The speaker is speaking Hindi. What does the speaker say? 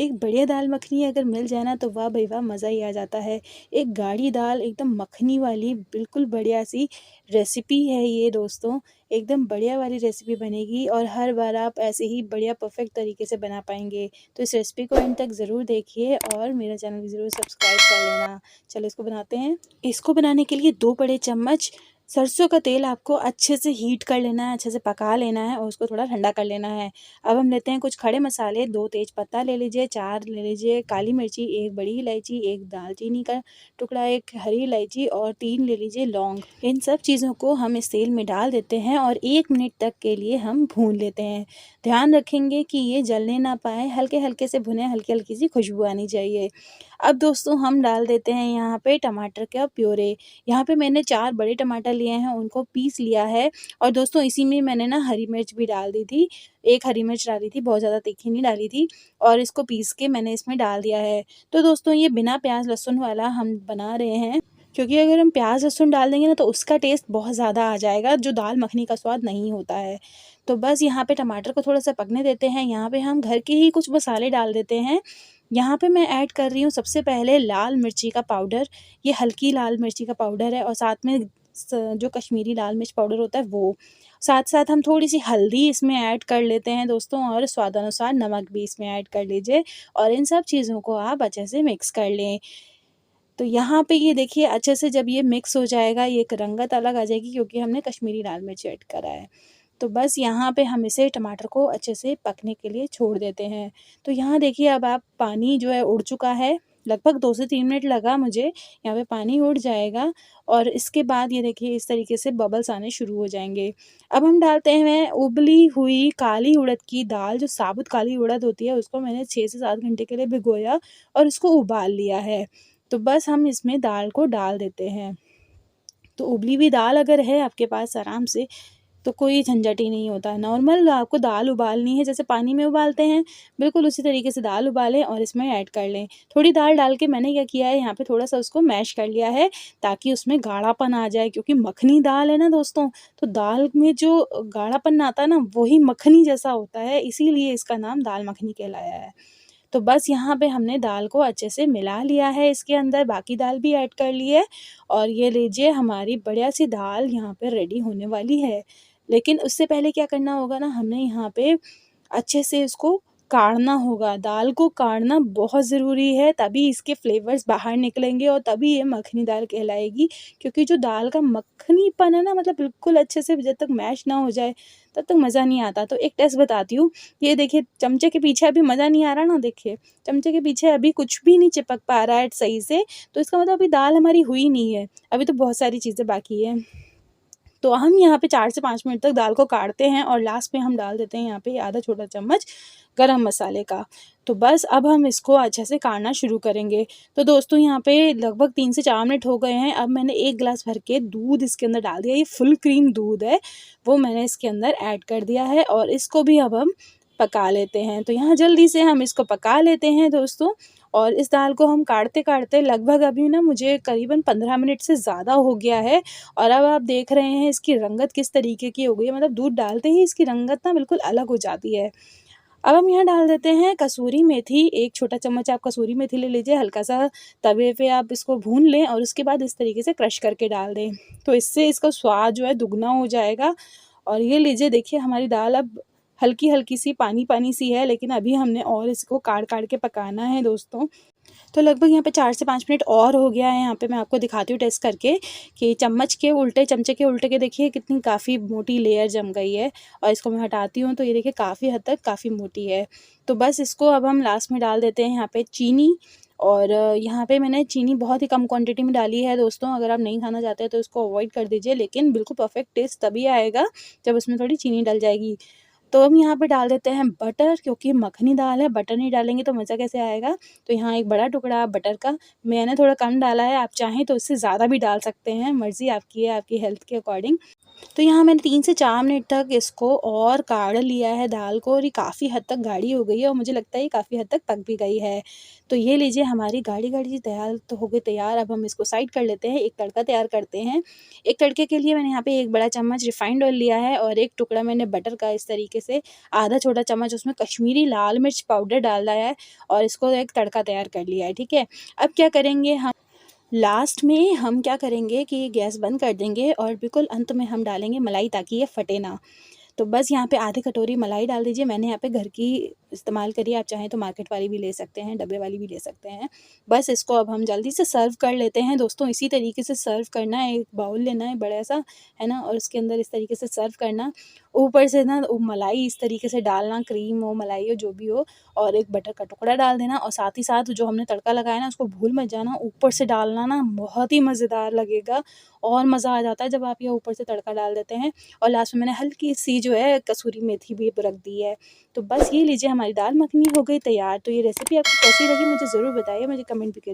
एक बढ़िया दाल मखनी अगर मिल जाए ना तो वाह भई वाह, मज़ा ही आ जाता है। एक गाढ़ी दाल एकदम मखनी वाली बिल्कुल बढ़िया सी रेसिपी है ये दोस्तों। एकदम बढ़िया वाली रेसिपी बनेगी और हर बार आप ऐसे ही बढ़िया परफ़ेक्ट तरीके से बना पाएँगे। तो इस रेसिपी को एंड तक ज़रूर देखिए और मेरा चैनल भी ज़रूर सब्सक्राइब कर लेना। चलो इसको बनाते हैं। इसको बनाने के लिए 2 बड़े चम्मच सरसों का तेल आपको अच्छे से हीट कर लेना है, अच्छे से पका लेना है और उसको थोड़ा ठंडा कर लेना है। अब हम लेते हैं कुछ खड़े मसाले, 2 तेज पत्ता ले लीजिए, 4 ले लीजिए काली मिर्ची, 1 बड़ी इलायची, 1 दालचीनी का टुकड़ा, 1 हरी इलायची और 3 ले लीजिए लौंग। इन सब चीज़ों को हम इस तेल में डाल देते हैं और 1 मिनट तक के लिए हम भून लेते हैं। ध्यान रखेंगे कि ये जलने ना पाए, हल्के-हल्के से भुने, हल्की-हल्की सी खुशबू आनी चाहिए। अब दोस्तों हम डाल देते हैं यहाँ पे टमाटर का प्यूरे। यहाँ पे मैंने 4 बड़े टमाटर लिए हैं, उनको पीस लिया है और दोस्तों इसी में मैंने ना हरी मिर्च भी डाल दी थी। 1 हरी मिर्च डाली थी, बहुत ज़्यादा तीखी नहीं डाली थी और इसको पीस के मैंने इसमें डाल दिया है। तो दोस्तों ये बिना प्याज़ लहसुन वाला हम बना रहे हैं, क्योंकि अगर हम प्याज़ लहसुन डाल देंगे ना तो उसका टेस्ट बहुत ज़्यादा आ जाएगा, जो दाल मखनी का स्वाद नहीं होता है। तो बस यहाँ पे टमाटर को थोड़ा-सा पकने देते हैं, यहाँ पे हम घर के ही कुछ मसाले डाल देते हैं। यहाँ पे मैं ऐड कर रही हूँ सबसे पहले लाल मिर्ची का पाउडर, ये हल्की लाल मिर्ची का पाउडर है और साथ में जो कश्मीरी लाल मिर्च पाउडर होता है वो। साथ-साथ हम थोड़ी-सी हल्दी इसमें ऐड कर लेते हैं दोस्तों और स्वादानुसार नमक भी इसमें ऐड कर लीजिए और इन सब चीज़ों को आप अच्छे से मिक्स कर लें। तो यहाँ पे ये देखिए अच्छे से जब ये मिक्स हो जाएगा, ये एक रंगत अलग आ जाएगी क्योंकि हमने कश्मीरी लाल मिर्च ऐड करा है। तो बस यहाँ पे हम इसे टमाटर को अच्छे से पकने के लिए छोड़ देते हैं। तो यहाँ देखिए अब आप पानी जो है उड़ चुका है, लगभग 2 से 3 मिनट लगा मुझे, यहाँ पे पानी उड़ जाएगा और इसके बाद ये देखिए इस तरीके से बबल्स आने शुरू हो जाएँगे। अब हम डालते हैं उबली हुई काली उड़द की दाल, जो साबुत काली उड़द होती है उसको मैंने 6 से 7 घंटे के लिए भिगोया और उसको उबाल लिया है। तो बस हम इसमें दाल को डाल देते हैं। तो उबली हुई दाल अगर है आपके पास आराम से, तो कोई झंझट ही नहीं होता। नॉर्मल आपको दाल उबालनी है, जैसे पानी में उबालते हैं, बिल्कुल उसी तरीके से दाल उबालें और इसमें ऐड कर लें। थोड़ी दाल डाल के मैंने क्या किया है, यहाँ पे थोड़ा-सा उसको मैश कर लिया है, ताकि उसमें गाढ़ापन आ जाए, क्योंकि मखनी दाल है ना दोस्तों, तो दाल में जो गाढ़ापन आता है ना, वही मखनी जैसा होता है, इसीलिए इसका नाम दाल मखनी कहलाया है। तो बस यहाँ पे हमने दाल को अच्छे से मिला लिया है इसके अंदर, बाकी दाल भी ऐड कर ली है और ये लीजिए हमारी बढ़िया सी दाल यहाँ पे रेडी होने वाली है। लेकिन उससे पहले क्या करना होगा ना, हमने यहाँ पे अच्छे से इसको काढ़ना होगा, दाल को काढ़ना बहुत ज़रूरी है, तभी इसके फ्लेवर्स बाहर निकलेंगे और तभी ये मखनी दाल कहलाएगी। क्योंकि जो दाल का मखनीपन है ना, मतलब बिल्कुल अच्छे से जब तक मैश ना हो जाए, तब तक मज़ा नहीं आता। तो एक टेस्ट बताती हूँ, ये देखिए चमचे के पीछे अभी मज़ा नहीं आ रहा ना, देखिए, चमचे के पीछे अभी कुछ भी नहीं चिपक पा रहा है सही से, तो इसका मतलब अभी दाल हमारी हुई नहीं है, अभी तो बहुत सारी चीज़ें बाकी हैं। तो हम यहाँ पे 4 से 5 मिनट तक दाल को काढ़ते हैं और लास्ट में हम डाल देते हैं यहाँ पे आधा छोटा चम्मच गरम मसाले का। तो बस अब हम इसको अच्छे से काढ़ना शुरू करेंगे। तो दोस्तों यहाँ पे लगभग 3 से 4 मिनट हो गए हैं। अब मैंने 1 गिलास भर के दूध इसके अंदर डाल दिया। ये फुल क्रीम दूध है, वो मैंने इसके अंदर ऐड कर दिया है और इसको भी अब हम पका लेते हैं। तो यहाँ जल्दी से हम इसको पका लेते हैं दोस्तों और इस दाल को हम काढ़ते-काढ़ते लगभग अभी ना मुझे करीबन 15 मिनट से ज़्यादा हो गया है और अब आप देख रहे हैं इसकी रंगत किस तरीके की हो गई है, मतलब दूध डालते ही इसकी रंगत ना बिल्कुल अलग हो जाती है। अब हम यहाँ डाल देते हैं कसूरी मेथी, 1 छोटा चम्मच आप कसूरी मेथी ले लीजिए, हल्का-सा तवे पे आप इसको भून लें और उसके बाद इस तरीके से क्रश करके डाल दें। तो इससे इसका स्वाद जो है दुगना हो जाएगा और ये लीजिए देखिए हमारी दाल अब हल्की-हल्की सी पानी-पानी सी है, लेकिन अभी हमने और इसको काढ़-काढ़ के पकाना है दोस्तों। तो लगभग यहाँ पे 4 से 5 मिनट और हो गया है। यहाँ पे मैं आपको दिखाती हूँ टेस्ट करके कि चमचे के उल्टे के देखिए कितनी काफ़ी मोटी लेयर जम गई है और इसको मैं हटाती हूँ तो ये देखिए काफ़ी हद तक काफ़ी मोटी है। तो बस इसको अब हम लास्ट में डाल देते हैं यहाँ पे चीनी और यहाँ पे मैंने चीनी बहुत ही कम क्वांटिटी में डाली है दोस्तों। अगर आप नहीं खाना चाहते तो इसको अवॉइड कर दीजिए, लेकिन बिल्कुल परफेक्ट टेस्ट तभी आएगा जब उसमें थोड़ी चीनी डल जाएगी। तो हम यहाँ पे डाल देते हैं बटर, क्योंकि मखनी दाल है, बटर नहीं डालेंगे तो मज़ा कैसे आएगा। तो यहाँ एक बड़ा टुकड़ा बटर का मैंने थोड़ा कम डाला है, आप चाहें तो इससे ज़्यादा भी डाल सकते हैं, मर्ज़ी आपकी है, आपकी हेल्थ के अकॉर्डिंग। तो यहाँ मैंने 3 से 4 मिनट तक इसको और काढ़ लिया है दाल को, और ये काफ़ी हद तक गाढ़ी हो गई है और मुझे लगता है ये काफ़ी हद तक पक भी गई है। तो ये लीजिए हमारी गाढ़ी-गाढ़ी सी दाल तो हो गई तैयार। अब हम इसको साइड कर लेते हैं, एक तड़का तैयार करते हैं। एक तड़के के लिए मैंने यहाँ पे 1 बड़ा चम्मच रिफाइंड ऑयल लिया है और 1 टुकड़ा मैंने बटर का इस तरीके से आधा छोटा चम्मच उसमें कश्मीरी लाल मिर्च पाउडर डाला है और इसको एक तड़का तैयार कर लिया है, ठीक है। अब क्या करेंगे हम, लास्ट में हम क्या करेंगे कि गैस बंद कर देंगे और बिल्कुल अंत में हम डालेंगे मलाई ताकि ये फटे ना। तो बस यहाँ पे आधी कटोरी मलाई डाल दीजिए। मैंने यहाँ पे घर की इस्तेमाल करी है, आप चाहें तो मार्केट वाली भी ले सकते हैं, डब्बे वाली भी ले सकते हैं। बस इसको अब हम जल्दी से सर्व कर लेते हैं दोस्तों। इसी तरीके से सर्व करना है, एक बाउल लेना है बड़ा-सा, है ना? और उसके अंदर इस तरीके से सर्व करना। ऊपर से ना मलाई इस तरीके से डालना, क्रीम हो, मलाई हो, जो भी हो, और एक बटर का टुकड़ा डाल देना और साथ ही साथ जो हमने तड़का लगाया ना उसको भूल मत जाना, ऊपर से डालना ना, बहुत ही मज़ेदार लगेगा और मज़ा आ जाता है जब आप ये ऊपर से तड़का डाल देते हैं। और लास्ट में मैंने हल्की-सी जो है कसूरी मेथी भी रख दी है। तो बस ये लीजिए हमारी दाल मखनी हो गई तैयार। तो ये रेसिपी आपको कैसी लगी मुझे ज़रूर बताइए, मुझे कमेंट भी करिए।